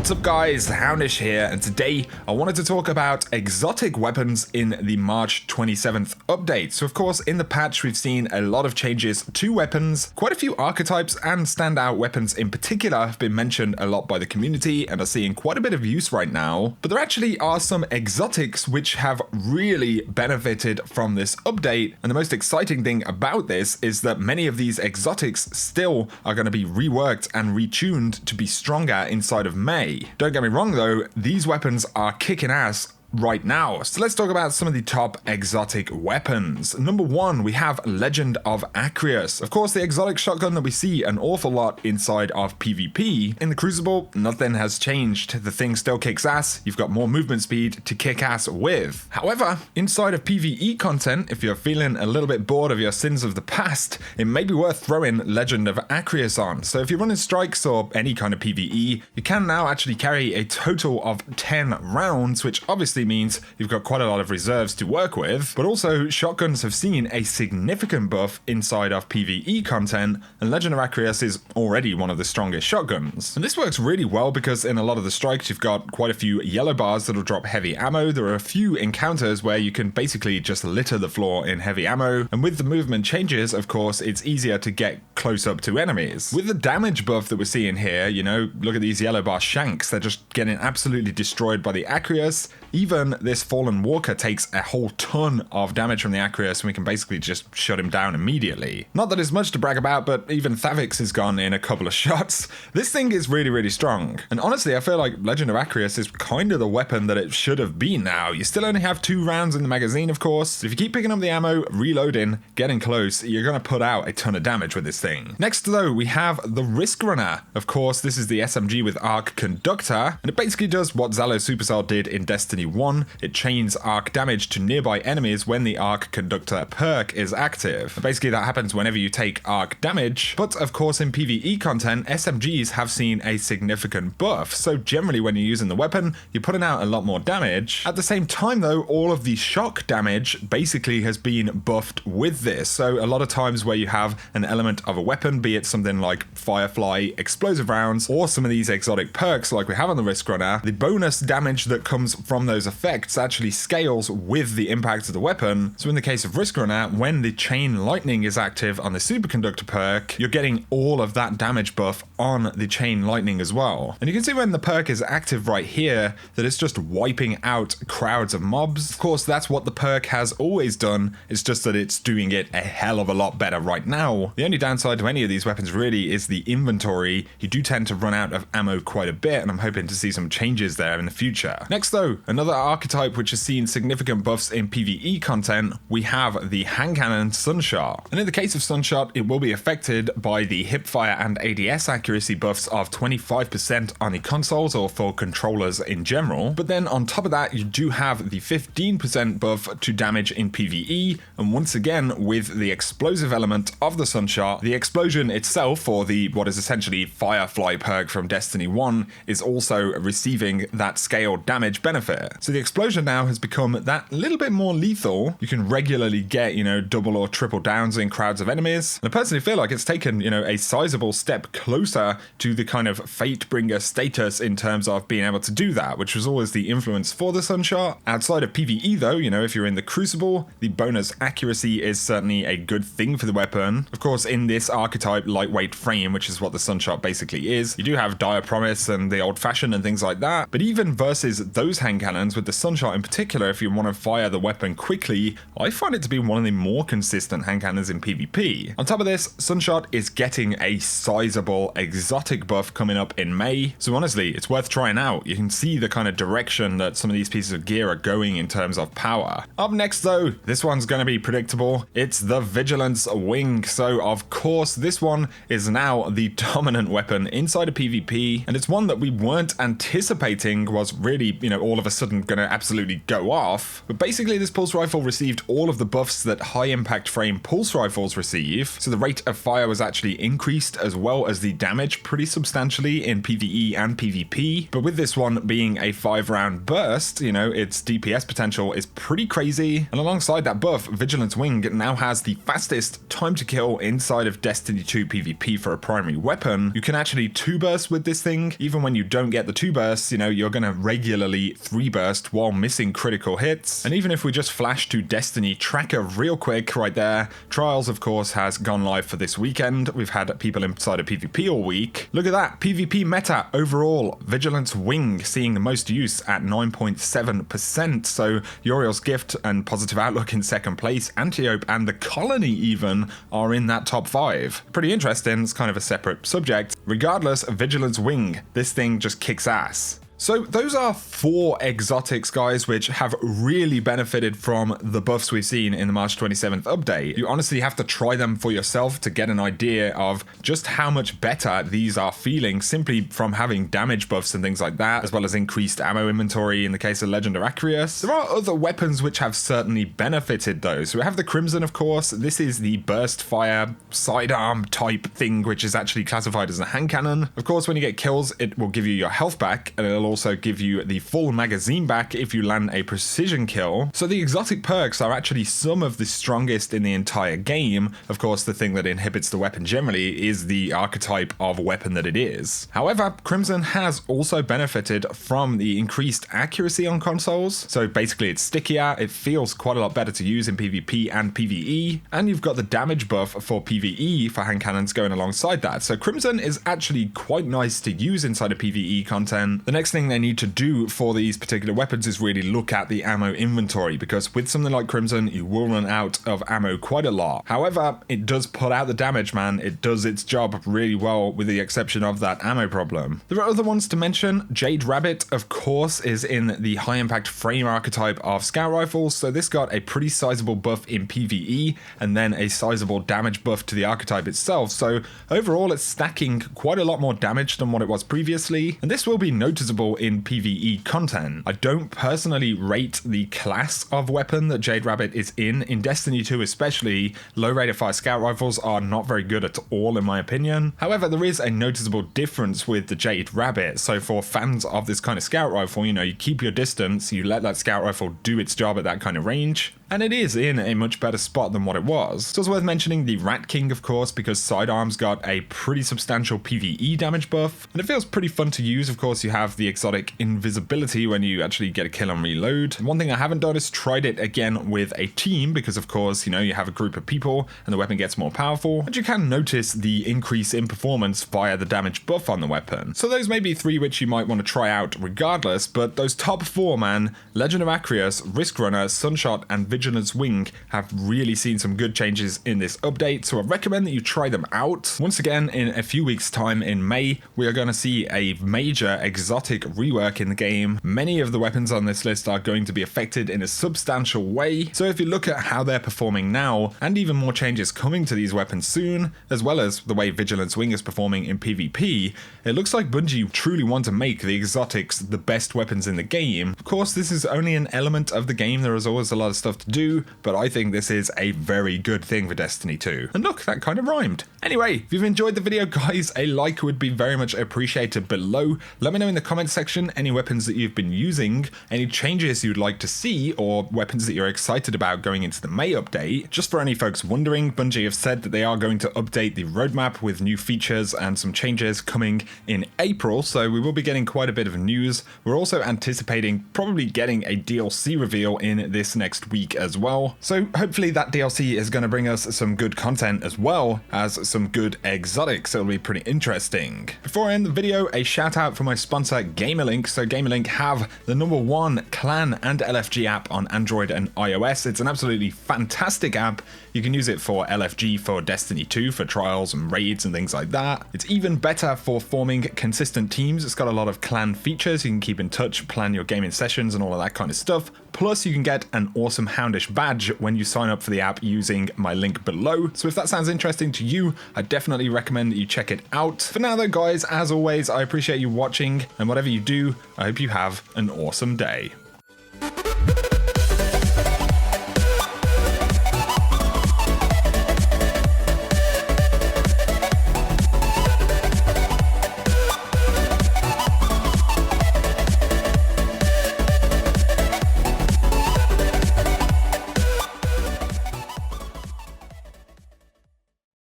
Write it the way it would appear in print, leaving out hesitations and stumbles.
What's up guys, Houndish here, and today I wanted to talk about exotic weapons in the March 27th update. So of course in the patch we've seen a lot of changes to weapons. Quite a few archetypes and standout weapons in particular have been mentioned a lot by the community and are seeing quite a bit of use right now. But there actually are some exotics which have really benefited from this update, and the most exciting thing about this is that many of these exotics still are going to be reworked and retuned to be stronger inside of May. Don't get me wrong though, these weapons are kicking ass right now. So let's talk about some of the top exotic weapons. Number one, we have Legend of Arius. Of course, the exotic shotgun that we see an awful lot inside of PvP. In the Crucible, nothing has changed. The thing still kicks ass. You've got more movement speed to kick ass with. However, inside of PvE content, if you're feeling a little bit bored of your sins of the past, it may be worth throwing Legend of Arius on. So if you're running strikes or any kind of PvE, you can now actually carry a total of 10 rounds, which obviously means you've got quite a lot of reserves to work with, but also shotguns have seen a significant buff inside of PvE content, and Legend of Arius is already one of the strongest shotguns. And this works really well because in a lot of the strikes you've got quite a few yellow bars that'll drop heavy ammo. There are a few encounters where you can basically just litter the floor in heavy ammo, and with the movement changes, of course, it's easier to get close up to enemies. With the damage buff that we're seeing here, you know, look at these yellow bar shanks, they're just getting absolutely destroyed by the Arius. Even this Fallen Walker takes a whole ton of damage from the Arius, and we can basically just shut him down immediately. Not that it's much to brag about, but even Thavix is gone in a couple of shots. This thing is really, really strong. And honestly, I feel like Legend of Arius is kind of the weapon that it should have been now. You still only have 2 rounds in the magazine, of course. If you keep picking up the ammo, reloading, getting close, you're going to put out a ton of damage with this thing. Next, though, we have the Risk Runner. Of course, this is the SMG with Arc Conductor, and it basically does what Zalo Supercell did in Destiny 1. It chains arc damage to nearby enemies when the Arc Conductor perk is active. Basically that happens whenever you take arc damage, but of course in PvE content, SMGs have seen a significant buff, so generally when you're using the weapon, you're putting out a lot more damage. At the same time though, all of the shock damage basically has been buffed with this, so a lot of times where you have an element of a weapon, be it something like Firefly, explosive rounds, or some of these exotic perks like we have on the Risk Runner, the bonus damage that comes from those effects actually scales with the impact of the weapon. So in the case of Risk Runner, when the Chain Lightning is active on the Superconductor perk, you're getting all of that damage buff on the Chain Lightning as well. And you can see when the perk is active right here that it's just wiping out crowds of mobs. Of course, that's what the perk has always done. It's just that it's doing it a hell of a lot better right now. The only downside to any of these weapons really is the inventory. You do tend to run out of ammo quite a bit, and I'm hoping to see some changes there in the future. Next though, another archetype which has seen significant buffs in PvE content, we have the Hand Cannon Sunshot. And in the case of Sunshot, it will be affected by the hipfire and ADS accuracy buffs of 25% on the consoles or for controllers in general. But then on top of that, you do have the 15% buff to damage in PvE, and once again with the explosive element of the Sunshot, the explosion itself, or the what is essentially Firefly perk from Destiny 1, is also receiving that scaled damage benefit. So the explosion now has become that little bit more lethal. You can regularly get, you know, double or triple downs in crowds of enemies. And I personally feel like it's taken, you know, a sizable step closer to the kind of Fatebringer status in terms of being able to do that, which was always the influence for the Sunshot. Outside of PvE though, you know, if you're in the Crucible, the bonus accuracy is certainly a good thing for the weapon. Of course, in this archetype lightweight frame, which is what the Sunshot basically is, you do have Dire Promise and the Old Fashioned and things like that, but even versus those hand cannons, with the Sunshot in particular, if you want to fire the weapon quickly, I find it to be one of the more consistent hand cannons in PvP. On top of this, Sunshot is getting a sizable exotic buff coming up in May, so honestly, it's worth trying out. You can see the kind of direction that some of these pieces of gear are going in terms of power. Up next though, this one's going to be predictable. It's the Vigilance Wing. So of course, this one is now the dominant weapon inside of PvP, and it's one that we weren't anticipating was really, you know, all of a sudden going to absolutely go off. But basically this pulse rifle received all of the buffs that high impact frame pulse rifles receive. So the rate of fire was actually increased, as well as the damage pretty substantially in PvE and PvP, but with this one being a 5-round burst, you know, its DPS potential is pretty crazy. And alongside that buff, Vigilance Wing now has the fastest time to kill inside of Destiny 2 PvP for a primary weapon. You can actually 2-burst with this thing. Even when you don't get the 2 bursts, you know, you're going to regularly 3-burst while missing critical hits. And even if we just flash to Destiny tracker real quick right there, Trials, of course, has gone live for this weekend. We've had people inside of PvP all week. Look at that, PvP meta overall, Vigilance Wing seeing the most use at 9.7%. So Uriel's Gift and Positive Outlook in second place, Antiope and the Colony even are in that top 5. Pretty interesting, it's kind of a separate subject. Regardless, Vigilance Wing, this thing just kicks ass. So those are 4 exotics, guys, which have really benefited from the buffs we've seen in the March 27th update. You honestly have to try them for yourself to get an idea of just how much better these are feeling simply from having damage buffs and things like that, as well as increased ammo inventory in the case of Legend of Arius. There are other weapons which have certainly benefited though. So we have the Crimson, of course. This is the burst fire sidearm type thing, which is actually classified as a hand cannon. Of course, when you get kills, it will give you your health back, and it'll also give you the full magazine back if you land a precision kill. So the exotic perks are actually some of the strongest in the entire game. Of course, the thing that inhibits the weapon generally is the archetype of weapon that it is. However, Crimson has also benefited from the increased accuracy on consoles. So basically it's stickier, it feels quite a lot better to use in PvP and PvE, and you've got the damage buff for PvE for hand cannons going alongside that. So Crimson is actually quite nice to use inside of PvE content. The next thing they need to do for these particular weapons is really look at the ammo inventory, because with something like Crimson you will run out of ammo quite a lot. However, it does put out the damage, man. It does its job really well with the exception of that ammo problem. There are other ones to mention. Jade Rabbit, of course, is in the high impact frame archetype of scout rifles, so this got a pretty sizable buff in PvE and then a sizable damage buff to the archetype itself. So overall it's stacking quite a lot more damage than what it was previously, and this will be noticeable in PvE content. I don't personally rate the class of weapon that Jade Rabbit is in. In Destiny 2 especially, low rate of fire scout rifles are not very good at all in my opinion. However, there is a noticeable difference with the Jade Rabbit. So for fans of this kind of scout rifle, you know, you keep your distance, you let that scout rifle do its job at that kind of range, and it is in a much better spot than what it was. So it's worth mentioning the Rat King, of course, because sidearms got a pretty substantial PvE damage buff, and it feels pretty fun to use. Of course, you have the exotic invisibility when you actually get a kill on reload. One thing I haven't done is tried it again with a team, because of course, you know, you have a group of people and the weapon gets more powerful, and you can notice the increase in performance via the damage buff on the weapon. So those may be 3 which you might want to try out regardless, but those top 4, man, Legend of Arius, Risk Runner, Sunshot, and Vigilance Wing have really seen some good changes in this update, so I recommend that you try them out. Once again, in a few weeks time in May, we are going to see a major exotic rework in the game. Many of the weapons on this list are going to be affected in a substantial way, so if you look at how they're performing now, and even more changes coming to these weapons soon, as well as the way Vigilance Wing is performing in PvP, it looks like Bungie truly want to make the exotics the best weapons in the game. Of course, this is only an element of the game, there is always a lot of stuff to do, but I think this is a very good thing for Destiny 2. And look, that kind of rhymed. Anyway, if you've enjoyed the video, guys, a like would be very much appreciated below. Let me know in the comments section any weapons that you've been using, any changes you'd like to see, or weapons that you're excited about going into the May update. Just for any folks wondering, Bungie have said that they are going to update the roadmap with new features and some changes coming in April, so we will be getting quite a bit of news. We're also anticipating probably getting a DLC reveal in this next week as well, so hopefully that DLC is going to bring us some good content as well as some good exotics. It'll be pretty interesting. Before I end the video, a shout out for my sponsor Gamerlink. So Gamerlink have the #1 clan and LFG app on Android and iOS. It's an absolutely fantastic app. You can use it for LFG for Destiny 2 for trials and raids and things like that. It's even better for forming consistent teams. It's got a lot of clan features. You can keep in touch, plan your gaming sessions and all of that kind of stuff. Plus you can get an awesome Houndish badge when you sign up for the app using my link below. So if that sounds interesting to you, I definitely recommend that you check it out. For now though, guys, as always, I appreciate you watching, and whatever you do, I hope you have an awesome day.